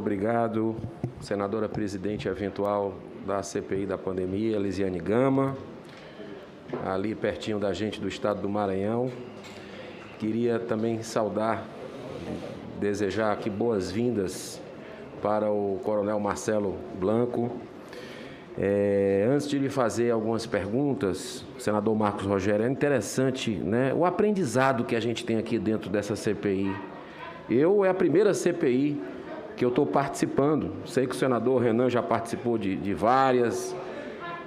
obrigado, senadora presidente eventual da CPI da pandemia, Elisiane Gama, ali pertinho da gente do estado do Maranhão. Queria também saudar, desejar aqui boas-vindas para o coronel Marcelo Blanco. Antes de lhe fazer algumas perguntas, senador Marcos Rogério, é interessante, né, o aprendizado que a gente tem aqui dentro dessa CPI. É a primeira CPI que eu estou participando. Sei que o senador Renan já participou de várias,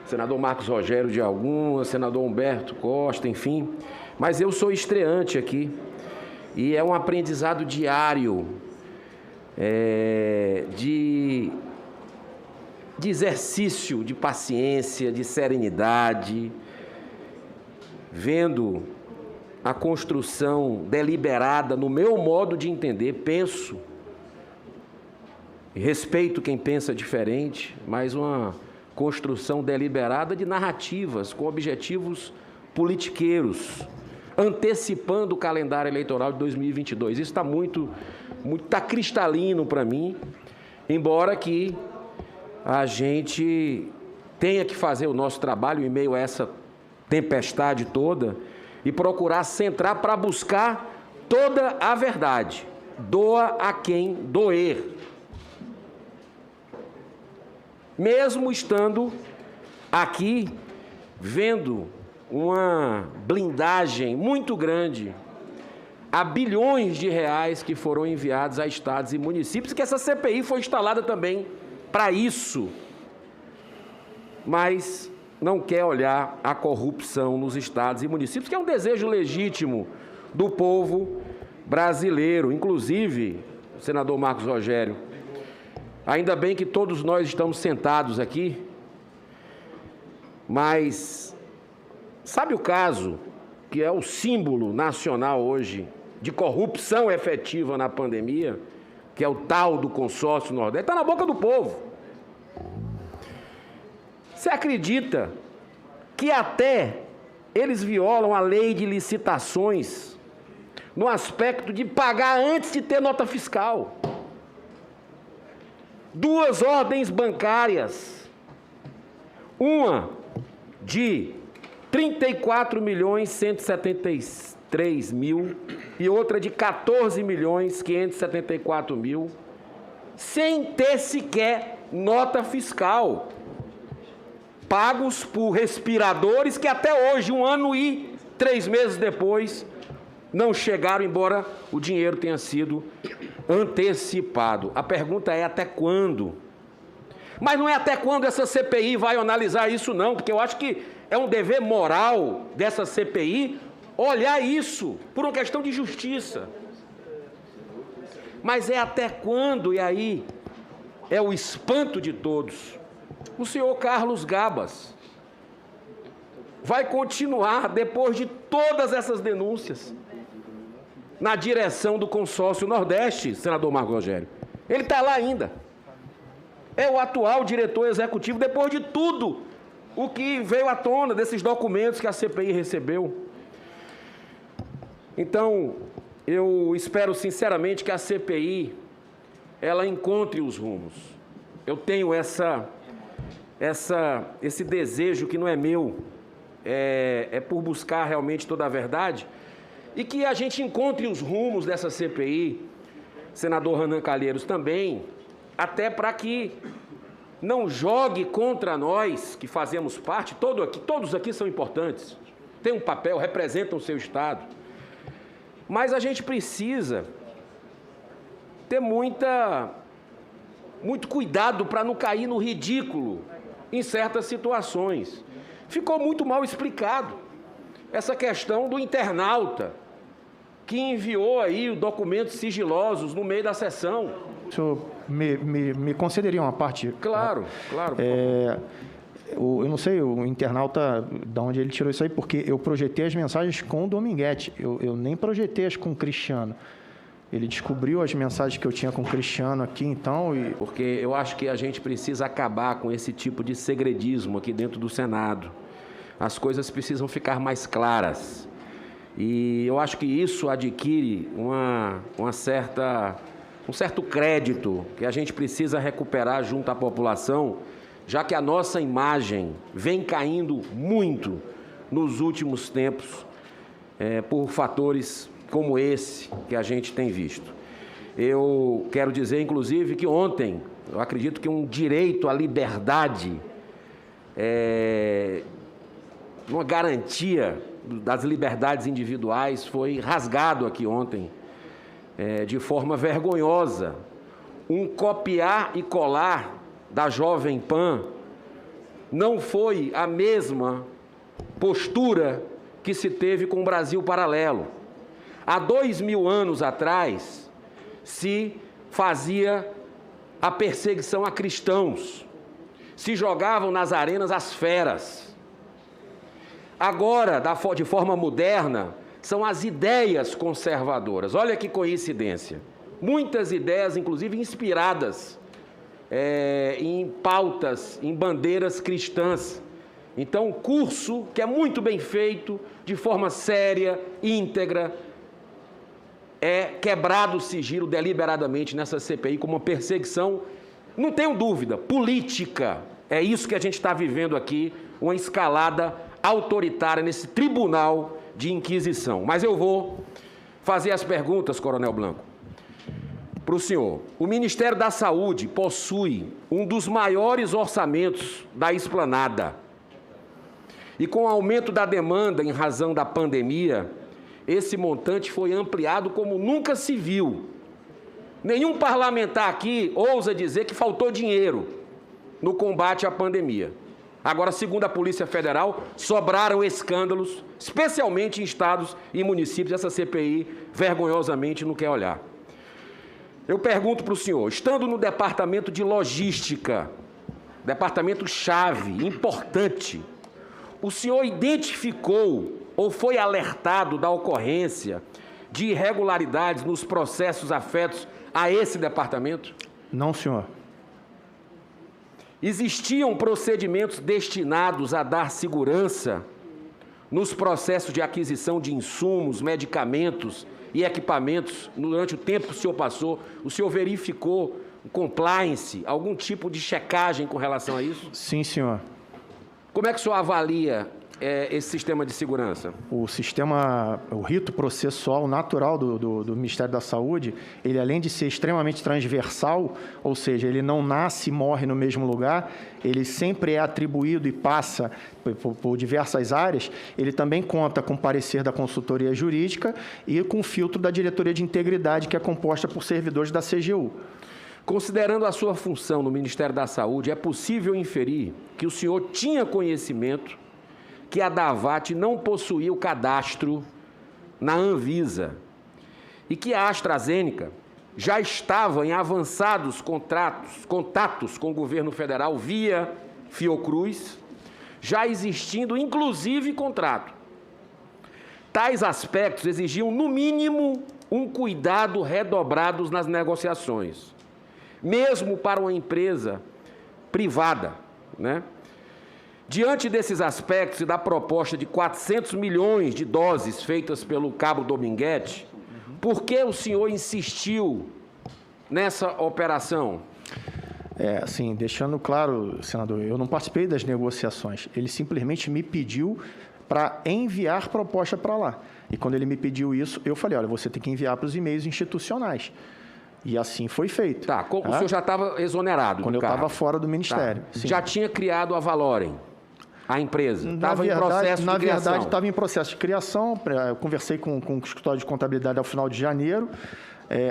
senador Marcos Rogério de algumas, senador Humberto Costa, enfim. Mas eu sou estreante aqui e é um aprendizado diário de exercício de paciência, de serenidade, vendo a construção deliberada no meu modo de entender, penso, respeito quem pensa diferente, mas uma construção deliberada de narrativas com objetivos politiqueiros, antecipando o calendário eleitoral de 2022. Isso está cristalino para mim, embora que a gente tenha que fazer o nosso trabalho em meio a essa tempestade toda e procurar centrar para buscar toda a verdade. Doa a quem doer. Mesmo estando aqui vendo uma blindagem muito grande a bilhões de reais que foram enviados a estados e municípios, que essa CPI foi instalada também para isso, mas não quer olhar a corrupção nos estados e municípios, que é um desejo legítimo do povo brasileiro. Inclusive, senador Marcos Rogério, ainda bem que todos nós estamos sentados aqui, mas sabe o caso que é o símbolo nacional hoje de corrupção efetiva na pandemia, que é o tal do consórcio Nordeste, está na boca do povo. Você acredita que até eles violam a lei de licitações no aspecto de pagar antes de ter nota fiscal? 2 ordens bancárias, uma de 34.173.000 e outra de 14.574.000, sem ter sequer nota fiscal, pagos por respiradores que até hoje, 1 ano e 3 meses depois, não chegaram, embora o dinheiro tenha sido antecipado. A pergunta é até quando? Mas não é até quando essa CPI vai analisar isso, não, porque eu acho que é um dever moral dessa CPI olhar isso por uma questão de justiça. Mas é até quando, e aí é o espanto de todos, o senhor Carlos Gabas vai continuar, depois de todas essas denúncias, na direção do consórcio Nordeste, senador Marcos Rogério. Ele está lá ainda. É o atual diretor executivo, depois de tudo o que veio à tona desses documentos que a CPI recebeu. Então, eu espero sinceramente que a CPI ela encontre os rumos. Eu tenho esse desejo que não é meu, é por buscar realmente toda a verdade, e que a gente encontre os rumos dessa CPI, senador Renan Calheiros também, até para que não jogue contra nós, que fazemos parte, todos aqui são importantes, têm um papel, representam o seu Estado, mas a gente precisa ter muito cuidado para não cair no ridículo em certas situações. Ficou muito mal explicado essa questão do internauta que enviou aí documentos sigilosos no meio da sessão. O senhor me concederia uma parte? Claro, claro. Eu não sei, o internauta, de onde ele tirou isso aí, porque eu projetei as mensagens com o Dominguete, eu nem projetei as com o Cristiano. Ele descobriu as mensagens que eu tinha com o Cristiano aqui, então... Porque eu acho que a gente precisa acabar com esse tipo de segredismo aqui dentro do Senado. As coisas precisam ficar mais claras. E eu acho que isso adquire uma certa um certo crédito que a gente precisa recuperar junto à população, já que a nossa imagem vem caindo muito nos últimos tempos, por fatores como esse que a gente tem visto. Eu quero dizer, inclusive, que ontem, eu acredito que um direito à liberdade, uma garantia das liberdades individuais foi rasgado aqui ontem, de forma vergonhosa. Um copiar e colar da Jovem Pan não foi a mesma postura que se teve com o Brasil Paralelo. Há 2000 anos atrás, se fazia a perseguição a cristãos, se jogavam nas arenas as feras. Agora, de forma moderna, são as ideias conservadoras. Olha que coincidência. Muitas ideias, inclusive, inspiradas em pautas, em bandeiras cristãs. Então, um curso que é muito bem feito, de forma séria, íntegra, é quebrado o sigilo deliberadamente nessa CPI como uma perseguição, não tenho dúvida, política. É isso que a gente está vivendo aqui, uma escalada autoritária nesse tribunal de inquisição. Mas eu vou fazer as perguntas, Coronel Blanco, para o senhor. O Ministério da Saúde possui um dos maiores orçamentos da esplanada. E com o aumento da demanda em razão da pandemia, esse montante foi ampliado como nunca se viu. Nenhum parlamentar aqui ousa dizer que faltou dinheiro no combate à pandemia. Agora, segundo a Polícia Federal, sobraram escândalos, especialmente em estados e municípios. Essa CPI, vergonhosamente, não quer olhar. Eu pergunto para o senhor, estando no departamento de logística, departamento-chave, importante, o senhor identificou ou foi alertado da ocorrência de irregularidades nos processos afetos a esse departamento? Não, senhor. Existiam procedimentos destinados a dar segurança nos processos de aquisição de insumos, medicamentos e equipamentos durante o tempo que o senhor passou? O senhor verificou compliance, algum tipo de checagem com relação a isso? Sim, senhor. Como é que o senhor avalia esse sistema de segurança? O rito processual natural do Ministério da Saúde, ele além de ser extremamente transversal, ou seja, ele não nasce e morre no mesmo lugar, ele sempre é atribuído e passa por diversas áreas, ele também conta com parecer da consultoria jurídica e com o filtro da diretoria de integridade, que é composta por servidores da CGU. Considerando a sua função no Ministério da Saúde, é possível inferir que o senhor tinha conhecimento que a Davat não possuía o cadastro na Anvisa e que a AstraZeneca já estava em avançados contatos com o governo federal via Fiocruz, já existindo inclusive contrato. Tais aspectos exigiam, no mínimo, um cuidado redobrado nas negociações, mesmo para uma empresa privada, né? Diante desses aspectos e da proposta de 400 milhões de doses feitas pelo Cabo Dominguete, por que o senhor insistiu nessa operação? Assim, deixando claro, senador, eu não participei das negociações. Ele simplesmente me pediu para enviar proposta para lá. E quando ele me pediu isso, eu falei, olha, você tem que enviar para os e-mails institucionais. E assim foi feito. Tá, o senhor já estava exonerado quando do eu cargo. estava fora do Ministério. Tá. Já tinha criado a Valorem, a empresa? Estava em processo de criação? Na verdade, estava em processo de criação. Eu conversei com o escritório de contabilidade ao final de janeiro.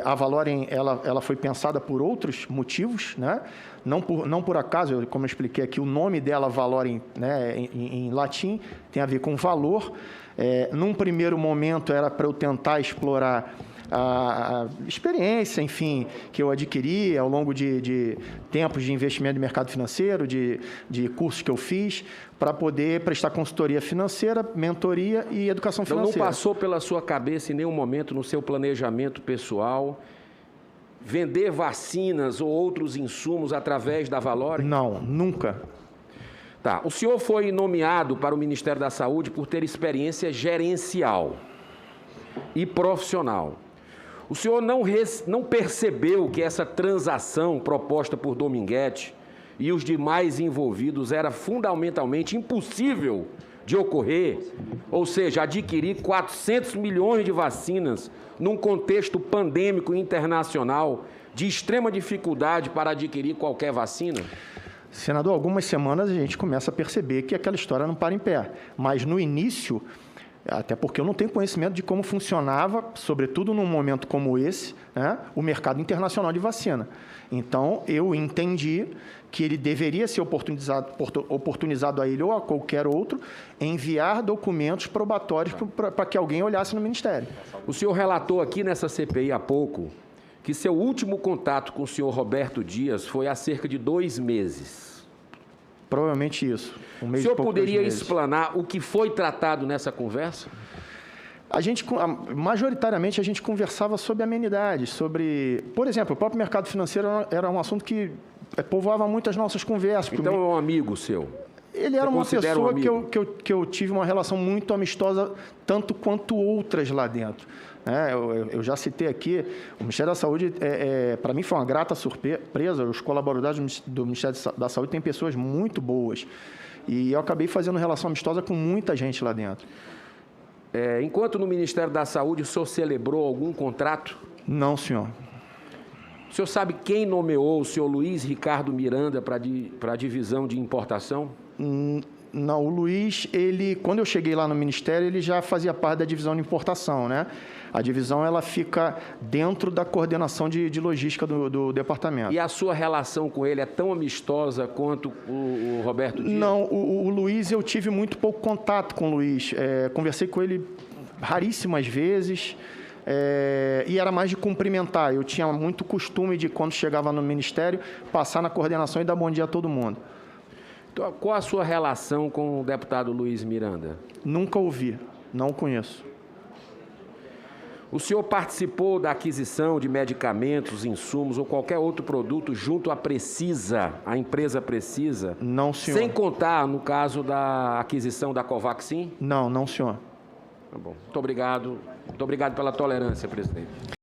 A Valorem ela foi pensada por outros motivos, né? Não por acaso, como eu expliquei aqui, o nome dela, Valorem, né, em latim, tem a ver com valor. Num primeiro momento, era para eu tentar explorar a experiência, enfim, que eu adquiri ao longo de tempos de investimento de mercado financeiro, de cursos que eu fiz, para poder prestar consultoria financeira, mentoria e educação financeira. Então, não passou pela sua cabeça em nenhum momento, no seu planejamento pessoal, vender vacinas ou outros insumos através da Valorem? Não, nunca. Tá. O senhor foi nomeado para o Ministério da Saúde por ter experiência gerencial e profissional. O senhor não percebeu que essa transação proposta por Dominguete e os demais envolvidos era fundamentalmente impossível de ocorrer, ou seja, adquirir 400 milhões de vacinas num contexto pandêmico internacional de extrema dificuldade para adquirir qualquer vacina? Senador, algumas semanas a gente começa a perceber que aquela história não para em pé. Mas no início, até porque eu não tenho conhecimento de como funcionava, sobretudo num momento como esse, né, o mercado internacional de vacina. Então, eu entendi que ele deveria ser oportunizado a ele ou a qualquer outro, enviar documentos probatórios para que alguém olhasse no Ministério. O senhor relatou aqui nessa CPI há pouco que seu último contato com o senhor Roberto Dias foi há cerca de 2 meses. Provavelmente isso. O senhor poderia explanar o que foi tratado nessa conversa? Majoritariamente, a gente conversava sobre amenidades, sobre... Por exemplo, o próprio mercado financeiro era um assunto que povoava muito as nossas conversas. Então é um amigo seu? Ele era uma pessoa que eu tive uma relação muito amistosa, tanto quanto outras lá dentro. Eu já citei aqui, o Ministério da Saúde, para mim, foi uma grata surpresa. Os colaboradores do Ministério da Saúde têm pessoas muito boas. E eu acabei fazendo relação amistosa com muita gente lá dentro. Enquanto no Ministério da Saúde, o senhor celebrou algum contrato? Não, senhor. O senhor sabe quem nomeou o senhor Luiz Ricardo Miranda para a divisão de importação? Não, o Luiz, quando eu cheguei lá no Ministério, ele já fazia parte da divisão de importação, né? A divisão, ela fica dentro da coordenação de logística do departamento. E a sua relação com ele é tão amistosa quanto o Roberto Dias? Não, o Luiz, eu tive muito pouco contato com o Luiz. Conversei com ele raríssimas vezes. E era mais de cumprimentar. Eu tinha muito costume de, quando chegava no Ministério, passar na coordenação e dar bom dia a todo mundo. Então, qual a sua relação com o deputado Luiz Miranda? Nunca ouvi, não o conheço. O senhor participou da aquisição de medicamentos, insumos ou qualquer outro produto junto à Precisa, a empresa Precisa? Não, senhor. Sem contar no caso da aquisição da Covaxin? Não, senhor. Tá bom. Muito obrigado. Muito obrigado pela tolerância, presidente.